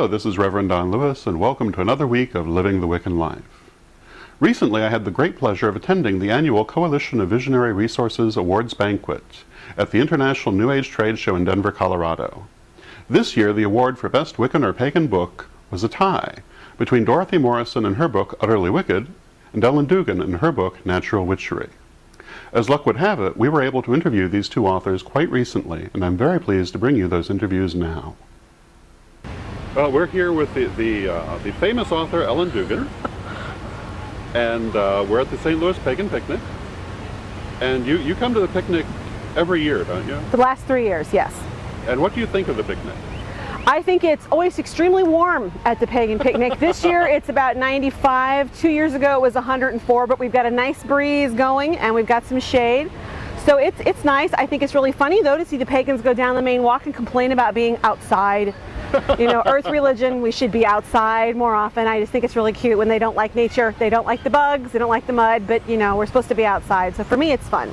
Hello, this is Reverend Don Lewis, and welcome to another week of Living the Wiccan Life. Recently, I had the great pleasure of attending the annual Coalition of Visionary Resources Awards Banquet at the International New Age Trade Show in Denver, Colorado. This year, the award for Best Wiccan or Pagan Book was a tie between Dorothy Morrison and her book Utterly Wicked and Ellen Dugan and her book Natural Witchery. As luck would have it, we were able to interview these two authors quite recently, and I'm very pleased to bring you those interviews now. Well, we're here with the famous author Ellen Dugan, and we're at the St. Louis Pagan Picnic. And you come to the picnic every year, don't you? The last 3 years, yes. And what do you think of the picnic? I think it's always extremely warm at the Pagan Picnic. This year it's about 95. 2 years ago it was 104, but we've got a nice breeze going and we've got some shade. So it's nice. I think it's really funny though to see the pagans go down the main walk and complain about being outside. You know, earth religion, we should be outside more often. I just think it's really cute when they don't like nature. They don't like the bugs, they don't like the mud, but you know, we're supposed to be outside. So for me it's fun.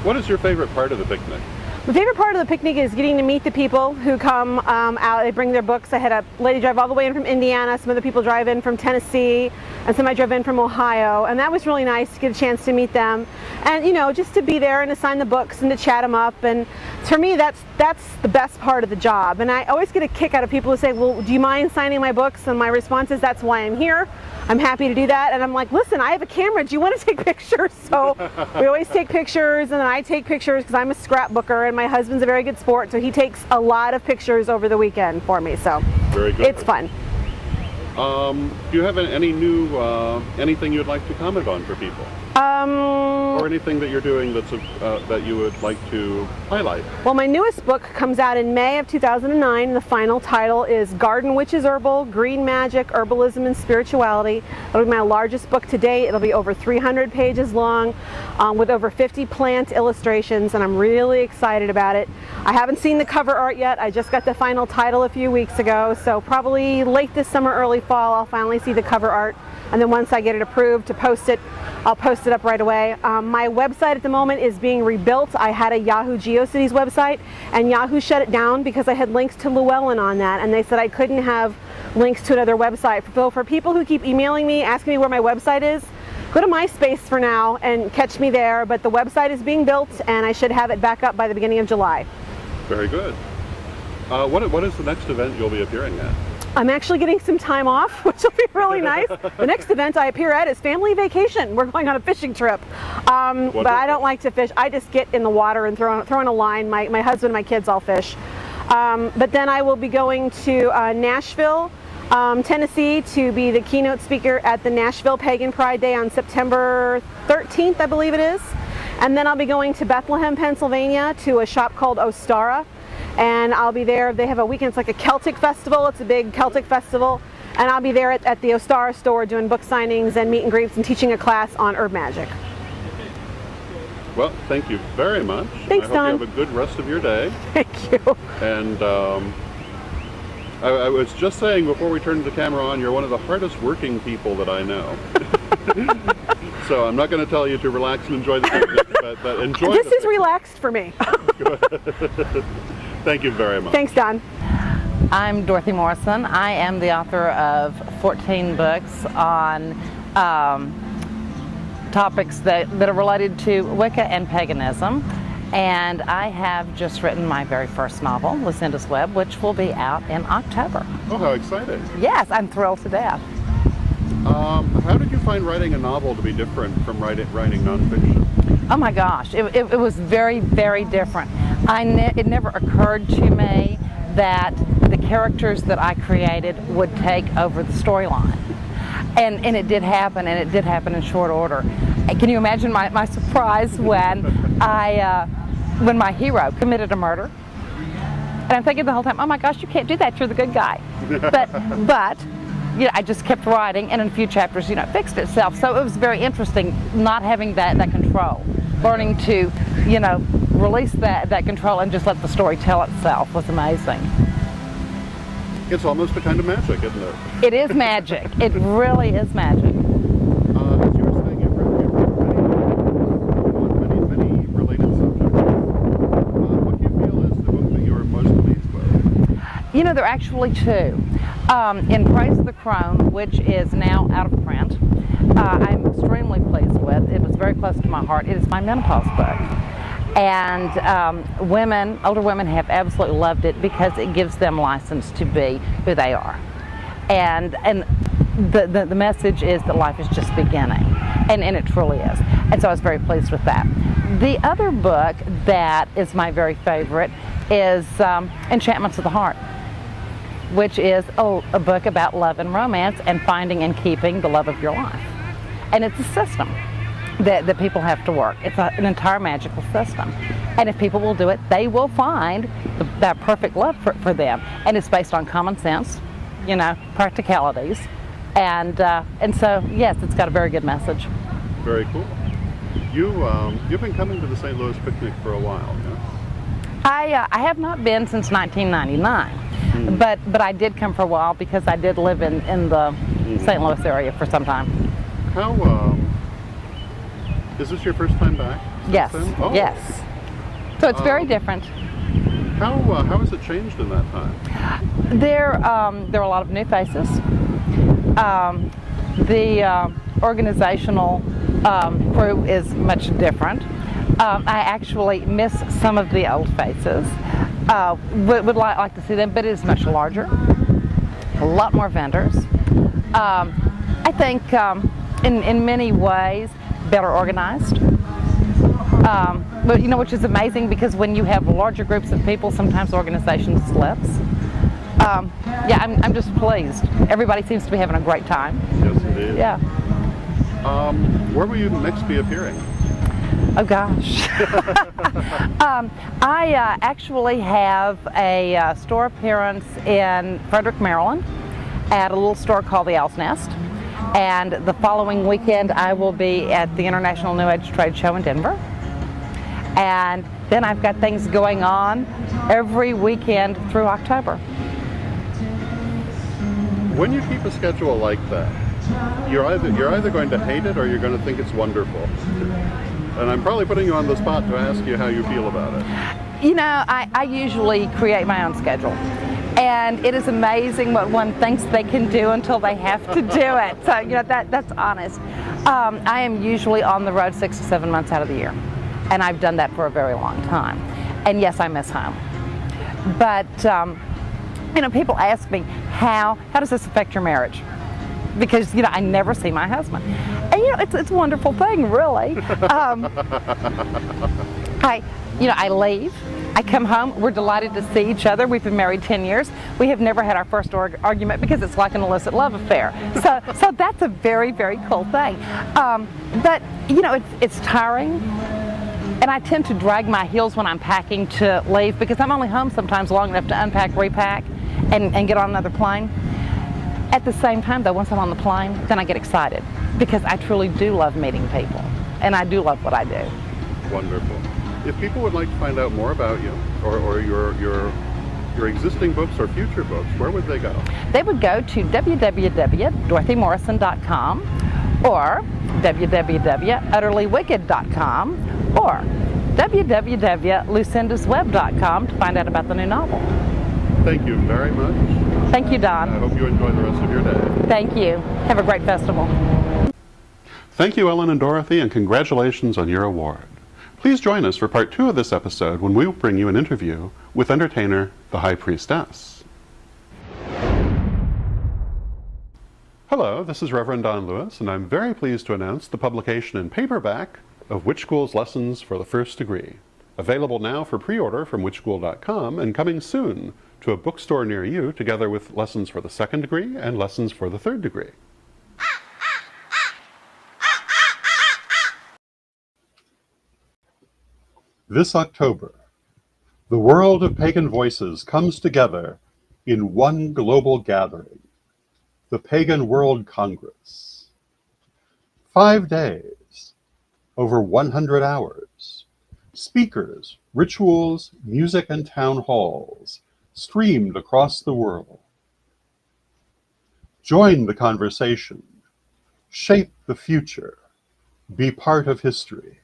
What is your favorite part of the picnic? My favorite part of the picnic is getting to meet the people who come out. They bring their books. I had a lady drive all the way in from Indiana, some other people drive in from Tennessee, and some I drove in from Ohio, and that was really nice to get a chance to meet them. And you know, just to be there and to sign the books and to chat them up. And for me, that's the best part of the job. And I always get a kick out of people who say, well, do you mind signing my books? And my response is, that's why I'm here. I'm happy to do that. And I'm like, listen, I have a camera. Do you want to take pictures? So we always take pictures, and then I take pictures because I'm a scrapbooker, and my husband's a very good sport, so he takes a lot of pictures over the weekend for me. So very good. It's fun. Do you have any new anything you'd like to comment on for people? Or anything that you're doing that's that you would like to highlight? Well, my newest book comes out in May of 2009. The final title is Garden Witches Herbal, Green Magic, Herbalism and Spirituality. It'll be my largest book to date. It'll be over 300 pages long with over 50 plant illustrations, and I'm really excited about it. I haven't seen the cover art yet. I just got the final title a few weeks ago, so probably late this summer, early fall, I'll finally see the cover art. And then once I get it approved to post it, I'll post it up right away. My website at the moment is being rebuilt. I had a Yahoo GeoCities website, and Yahoo shut it down because I had links to Llewellyn on that, and they said I couldn't have links to another website. So for people who keep emailing me, asking me where my website is, go to MySpace for now and catch me there. But the website is being built, and I should have it back up by the beginning of July. Very good. What is the next event you'll be appearing at? I'm actually getting some time off, which will be really nice. The next event I appear at is Family Vacation. We're going on a fishing trip. But I don't like to fish. I just get in the water and throw in a line. My husband and my kids all fish. But then I will be going to Nashville, Tennessee to be the keynote speaker at the Nashville Pagan Pride Day on September 13th, I believe it is. And then I'll be going to Bethlehem, Pennsylvania to a shop called Ostara. And I'll be there. They have a weekend, it's like a Celtic festival. It's a big Celtic festival. And I'll be there at the Ostara store doing book signings and meet and greets and teaching a class on herb magic. Well, thank you very much. Thanks, Don. I hope you have a good rest of your day. Thank you. And I was just saying before we turned the camera on, you're one of the hardest working people that I know. So I'm not going to tell you to relax and enjoy the picnic, but enjoy This is relaxed for me. Thank you very much. Thanks, Don. I'm Dorothy Morrison. I am the author of 14 books on topics that are related to Wicca and paganism. And I have just written my very first novel, Lucinda's Web, which will be out in October. Oh, how exciting. Yes, I'm thrilled to death. How did you find writing a novel to be different from writing nonfiction? Oh my gosh, it was very, very different. It never occurred to me that the characters that I created would take over the storyline. And it did happen, and it did happen in short order. Can you imagine my surprise when when my hero committed a murder? And I'm thinking the whole time, oh my gosh, you can't do that, you're the good guy. But you know, I just kept writing, and in a few chapters, you know, it fixed itself. So it was very interesting not having that control. Learning to, you know, release that control and just let the story tell itself was amazing. It's almost a kind of magic, isn't it? It is magic. It really is magic. As you were saying, you've written many related subjects. What do you feel is the book that you were most pleased with? You know, there are actually two. In Praise of the Crone, which is now out of print, I'm extremely pleased with. It was very close to my heart. It is my menopause book. And older women have absolutely loved it because it gives them license to be who they are. And the message is that life is just beginning, and it truly is. And so I was very pleased with that. The other book that is my very favorite is Enchantments of the Heart, which is a book about love and romance and finding and keeping the love of your life. And it's a system that people have to work. It's an entire magical system. And if people will do it, they will find that perfect love for them. And it's based on common sense, you know, practicalities. And so, yes, it's got a very good message. Very cool. You've been coming to the St. Louis picnic for a while, yes? I have not been since 1999, but I did come for a while because I did live in the St. Louis area for some time. How, is this your first time back? Yes, Oh. yes. So it's very different. How has it changed in that time? There are a lot of new faces. The organizational crew is much different. I actually miss some of the old faces. Would like to see them, but it is much larger. A lot more vendors. I think in many ways better organized. But you know, which is amazing because when you have larger groups of people, sometimes organization slips. Yeah, I'm just pleased. Everybody seems to be having a great time. Yes, indeed. Yeah. Where will you next be appearing? Oh gosh. I actually have a store appearance in Frederick, Maryland at a little store called the Owl's Nest. And the following weekend I will be at the International New Age Trade Show in Denver. And then I've got things going on every weekend through October. When you keep a schedule like that, you're either going to hate it or you're going to think it's wonderful. And I'm probably putting you on the spot to ask you how you feel about it. You know, I usually create my own schedule. And it is amazing what one thinks they can do until they have to do it. So, you know, that's honest. I am usually on the road 6 to 7 months out of the year. And I've done that for a very long time. And yes, I miss home. But, you know, people ask me, how does this affect your marriage? Because, you know, I never see my husband. And, you know, it's a wonderful thing, really. I leave. I come home, we're delighted to see each other. We've been married 10 years. We have never had our first argument because it's like an illicit love affair. So that's a very, very cool thing. But, you know, it's tiring. And I tend to drag my heels when I'm packing to leave because I'm only home sometimes long enough to unpack, repack, and get on another plane. At the same time, though, once I'm on the plane, then I get excited because I truly do love meeting people. And I do love what I do. Wonderful. If people would like to find out more about you or your existing books or future books, where would they go? They would go to www.dorothymorrison.com or www.utterlywicked.com or www.lucindasweb.com to find out about the new novel. Thank you very much. Thank you, Don. I hope you enjoy the rest of your day. Thank you. Have a great festival. Thank you, Ellen and Dorothy, and congratulations on your award. Please join us for part 2 of this episode when we will bring you an interview with entertainer the High Priestess. Hello, this is Reverend Don Lewis, and I'm very pleased to announce the publication in paperback of Witch School's Lessons for the First Degree. Available now for pre-order from witchschool.com and coming soon to a bookstore near you, together with Lessons for the Second Degree and Lessons for the Third Degree. This October, the world of pagan voices comes together in one global gathering, the Pagan World Congress. 5 days, over 100 hours, speakers, rituals, music, and town halls streamed across the world. Join the conversation, shape the future, be part of history.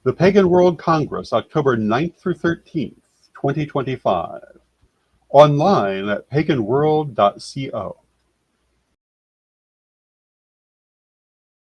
The Pagan World Congress, October 9th through 13th, 2025. online at paganworld.co.